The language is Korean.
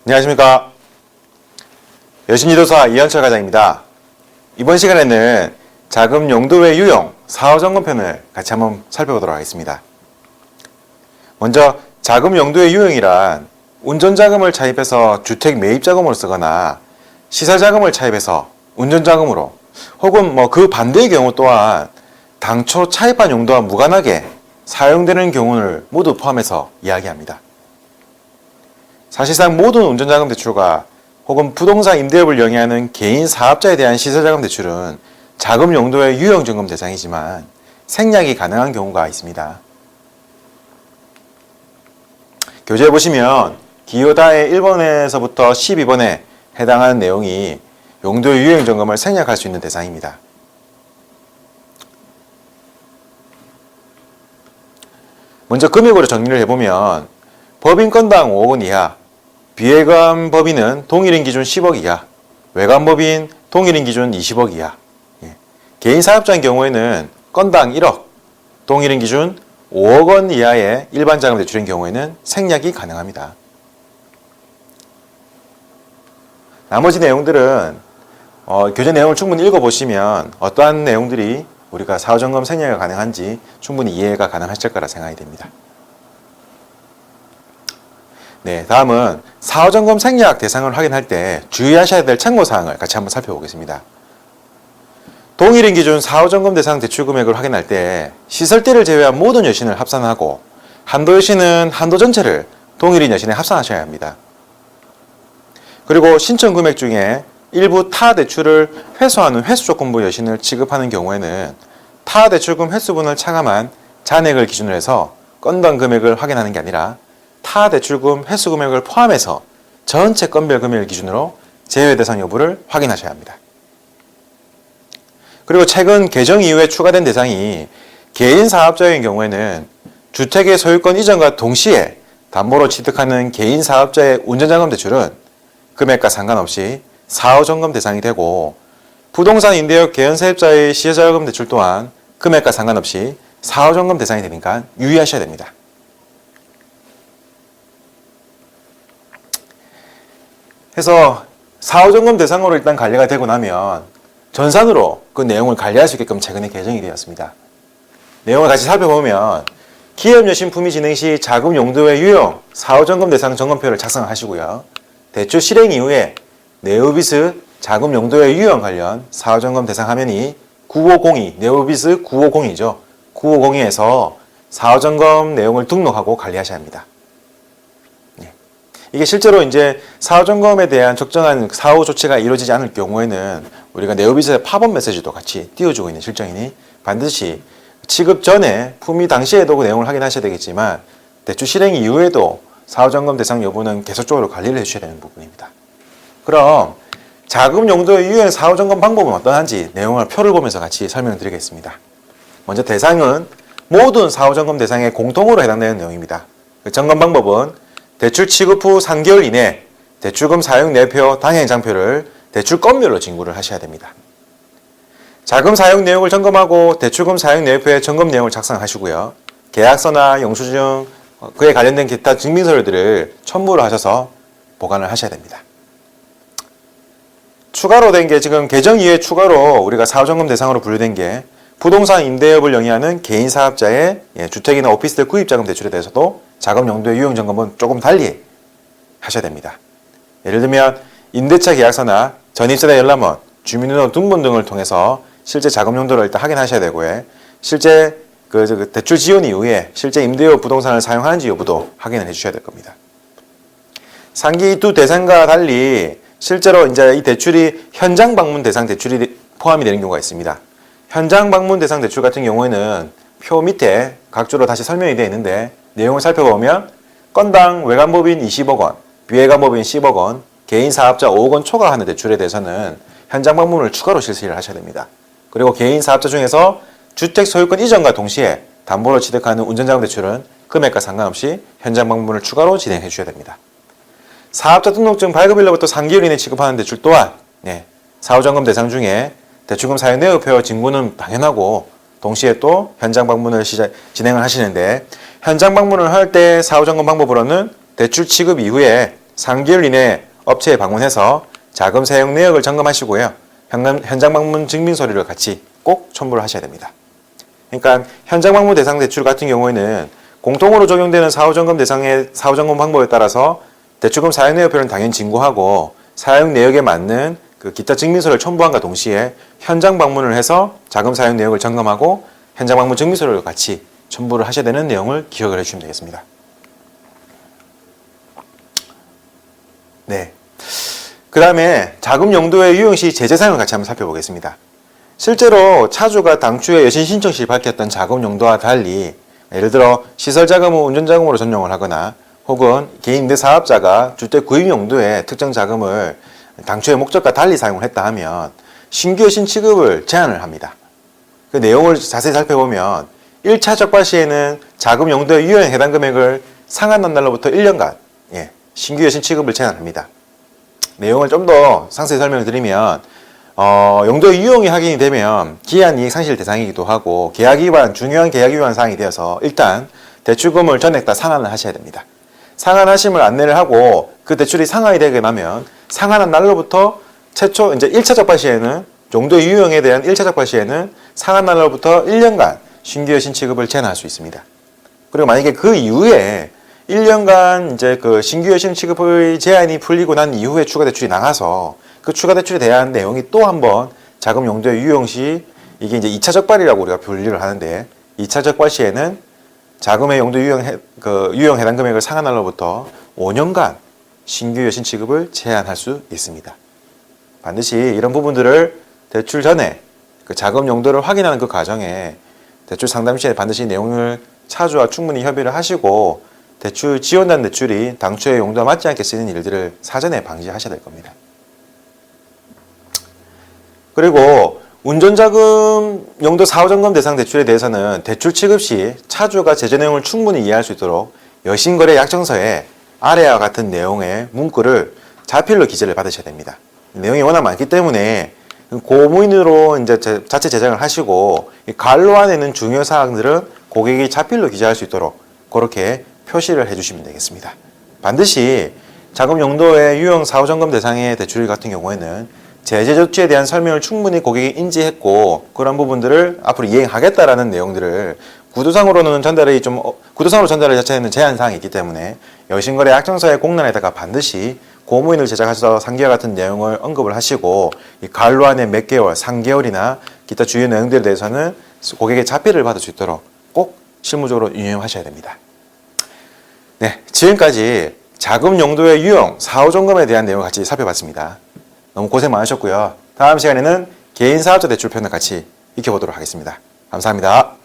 안녕하십니까. 여신지도사 이현철 과장입니다. 이번 시간에는 자금 용도의 유형, 사후점검편을 같이 한번 살펴보도록 하겠습니다. 먼저 자금 용도의 유형이란 운전자금을 차입해서 주택 매입자금으로 쓰거나 시설자금을 차입해서 운전자금으로 혹은 그 반대의 경우 또한 당초 차입한 용도와 무관하게 사용되는 경우를 모두 포함해서 이야기합니다. 사실상 모든 운전자금 대출과 혹은 부동산 임대업을 영위하는 개인 사업자에 대한 시설자금 대출은 자금 용도의 유형 점검 대상이지만 생략이 가능한 경우가 있습니다. 교재에 보시면 기호다의 1번에서부터 12번에 해당하는 내용이 용도의 유형 점검을 생략할 수 있는 대상입니다. 먼저 금액으로 정리를 해보면 법인 건당 5억 원 이하, 비외감 법인은 동일인 기준 10억 이하, 외감 법인 동일인 기준 20억 이하, 개인 사업자인 경우에는 건당 1억, 동일인 기준 5억 원 이하의 일반 자금 대출인 경우에는 생략이 가능합니다. 나머지 내용들은 교재 내용을 충분히 읽어보시면 어떠한 내용들이 우리가 사후점검 생략이 가능한지 충분히 이해가 가능하실 거라 생각이 됩니다. 네, 다음은 사후점검 생략 대상을 확인할 때 주의하셔야 될 참고사항을 같이 한번 살펴보겠습니다. 동일인 기준 사후점검 대상 대출 금액을 확인할 때 시설대를 제외한 모든 여신을 합산하고 한도 여신은 한도 전체를 동일인 여신에 합산하셔야 합니다. 그리고 신청 금액 중에 일부 타 대출을 회수하는 회수조건부 여신을 지급하는 경우에는 타 대출금 회수분을 차감한 잔액을 기준으로 해서 건당 금액을 확인하는 게 아니라 타 대출금 회수 금액을 포함해서 전체 건별 금액을 기준으로 제외 대상 여부를 확인하셔야 합니다. 그리고 최근 개정 이후에 추가된 대상이 개인 사업자인 경우에는 주택의 소유권 이전과 동시에 담보로 취득하는 개인 사업자의 운전자금 대출은 금액과 상관없이 사후점검 대상이 되고 부동산 임대업 개연세입자의 시효자금 대출 또한 금액과 상관없이 사후점검 대상이 되니까 유의하셔야 됩니다. 해서 사후점검 대상으로 일단 관리가 되고 나면 전산으로 그 내용을 관리할 수 있게끔 최근에 개정이 되었습니다. 내용을 같이 살펴보면 기업여신 품위 진행 시 자금 용도의 유형, 사후점검 대상 점검표를 작성하시고요. 대출 실행 이후에 네오비스 자금 용도의 유형 관련 사후점검 대상 화면이 9502, 네오비스 9502죠. 9502에서 사후점검 내용을 등록하고 관리하셔야 합니다. 이게 실제로 이제 사후점검에 대한 적정한 사후 조치가 이루어지지 않을 경우에는 우리가 네오비스의 팝업 메시지도 같이 띄워주고 있는 실정이니 반드시 취급 전에 품위 당시에도 그 내용을 확인하셔야 되겠지만 대출 실행 이후에도 사후점검 대상 여부는 계속적으로 관리를 해주셔야 되는 부분입니다. 그럼 자금 용도의 유형 사후점검 방법은 어떠한지 내용을 표를 보면서 같이 설명드리겠습니다. 먼저 대상은 모든 사후점검 대상에 공통으로 해당되는 내용입니다. 그 점검 방법은 대출 취급 후 3개월 이내 대출금 사용 내표 당행장표를 대출 건별로 진구를 하셔야 됩니다. 자금 사용 내용을 점검하고 대출금 사용 내표의 점검 내용을 작성하시고요. 계약서나 영수증, 그에 관련된 기타 증빙서류들을 첨부를 하셔서 보관을 하셔야 됩니다. 추가로 된 게 지금 개정 이후에 추가로 우리가 사후점검 대상으로 분류된 게 부동산 임대업을 영위하는 개인 사업자의 주택이나 오피스텔 구입자금 대출에 대해서도 자금 용도의 유형 점검은 조금 달리 하셔야 됩니다. 예를 들면 임대차 계약서나 전입세대 열람원, 주민등록 등본 등을 통해서 실제 자금 용도를 일단 확인하셔야 되고요. 실제 그 대출 지원 이후에 실제 임대업 부동산을 사용하는지 여부도 확인을 해주셔야 될 겁니다. 상기 두 대상과 달리 실제로 이제 이 대출이 현장 방문 대상 대출이 포함이 되는 경우가 있습니다. 현장 방문 대상 대출 같은 경우에는 표 밑에 각주로 다시 설명이 되어 있는데 내용을 살펴보면 건당 외감법인 20억 원, 비외감법인 10억 원, 개인 사업자 5억 원 초과하는 대출에 대해서는 현장 방문을 추가로 실시를 하셔야 됩니다. 그리고 개인 사업자 중에서 주택 소유권 이전과 동시에 담보로 취득하는 운전자금 대출은 금액과 상관없이 현장 방문을 추가로 진행해 주셔야 됩니다. 사업자 등록증 발급일로부터 3개월 이내 취급하는 대출 또한 사후점검 대상 중에 대출금 사용 내역표 진구는 당연하고 동시에 또 현장 방문을 진행을 하시는데 현장 방문을 할 때 사후점검 방법으로는 대출 취급 이후에 3개월 이내 업체에 방문해서 자금 사용 내역을 점검하시고요. 현장 방문 증빙 서류를 같이 꼭 첨부를 하셔야 됩니다. 그러니까 현장 방문 대상 대출 같은 경우에는 공통으로 적용되는 사후점검 대상의 사후점검 방법에 따라서 대출금 사용 내역표는 당연히 진구하고 사용 내역에 맞는 그 기타 증빙서를 첨부함과 동시에 현장 방문을 해서 자금 사용 내역을 점검하고 현장 방문 증빙서를 같이 첨부를 하셔야 되는 내용을 기억을 해주시면 되겠습니다. 네. 그 다음에 자금 용도의 유용 시 제재 사항을 같이 한번 살펴보겠습니다. 실제로 차주가 당초에 여신 신청 시 밝혔던 자금 용도와 달리 예를 들어 시설 자금을 운전 자금으로 전용을 하거나 혹은 개인 임대 사업자가 주택 구입 용도의 특정 자금을 당초의 목적과 달리 사용을 했다 하면 신규 여신 취급을 제한을 합니다. 그 내용을 자세히 살펴보면 1차 적발 시에는 자금 용도의 유효에 해당 금액을 상환한 날로부터 1년간 신규 여신 취급을 제한합니다. 내용을 좀 더 상세히 설명을 드리면 용도의 유용이 확인이 되면 기한 이익 상실 대상이기도 하고 계약 위반, 중요한 계약 위반 사항이 되어서 일단 대출금을 전액 다 상환을 하셔야 됩니다. 상환하심을 안내를 하고 그 대출이 상환이 되게 되면 상환한 날로부터 최초 이제 1차 적발 시에는 용도의 유용에 대한 1차 적발 시에는 상환 날로부터 1년간 신규 여신 취급을 제한할 수 있습니다. 그리고 만약에 그 이후에 1년간 이제 그 신규 여신 취급의 제한이 풀리고 난 이후에 추가 대출이 나가서 그 추가 대출에 대한 내용이 또 한번 자금 용도의 유용 시 이게 이제 2차 적발이라고 우리가 분류를 하는데 2차 적발 시에는 자금의 용도 유용 해당 금액을 상환 날로부터 5년간 신규 여신 취급을 제한할 수 있습니다. 반드시 이런 부분들을 대출 전에 그 자금 용도를 확인하는 그 과정에 대출 상담 시에 반드시 내용을 차주와 충분히 협의를 하시고 대출 지원단 대출이 당초의 용도와 맞지 않게 쓰이는 일들을 사전에 방지하셔야 될 겁니다. 그리고 운전자금 용도 사후점검 대상 대출에 대해서는 대출 취급 시 차주가 제재 내용을 충분히 이해할 수 있도록 여신거래 약정서에 아래와 같은 내용의 문구를 자필로 기재를 받으셔야 됩니다. 내용이 워낙 많기 때문에 고무인으로 이제 자체 제작을 하시고 관로 안에는 중요 사항들은 고객이 자필로 기재할 수 있도록 그렇게 표시를 해주시면 되겠습니다. 반드시 자금 용도의 유형 사후점검 대상의 대출 같은 경우에는 제재 조치에 대한 설명을 충분히 고객이 인지했고 그런 부분들을 앞으로 이행하겠다라는 내용들을 구두상으로 전달의 자체에는 제한 사항이 있기 때문에 여신거래 약정서의 공란에다가 반드시 고무인을 제작하셔서 상기와 같은 내용을 언급을 하시고 이 관로 안에 몇 개월, 3개월이나 기타 주요 내용들에 대해서는 고객의 자필을 받을 수 있도록 꼭 실무적으로 운영하셔야 됩니다. 네, 지금까지 자금 용도의 유형, 사후점검에 대한 내용을 같이 살펴봤습니다. 너무 고생 많으셨고요. 다음 시간에는 개인 사업자 대출 편을 같이 익혀보도록 하겠습니다. 감사합니다.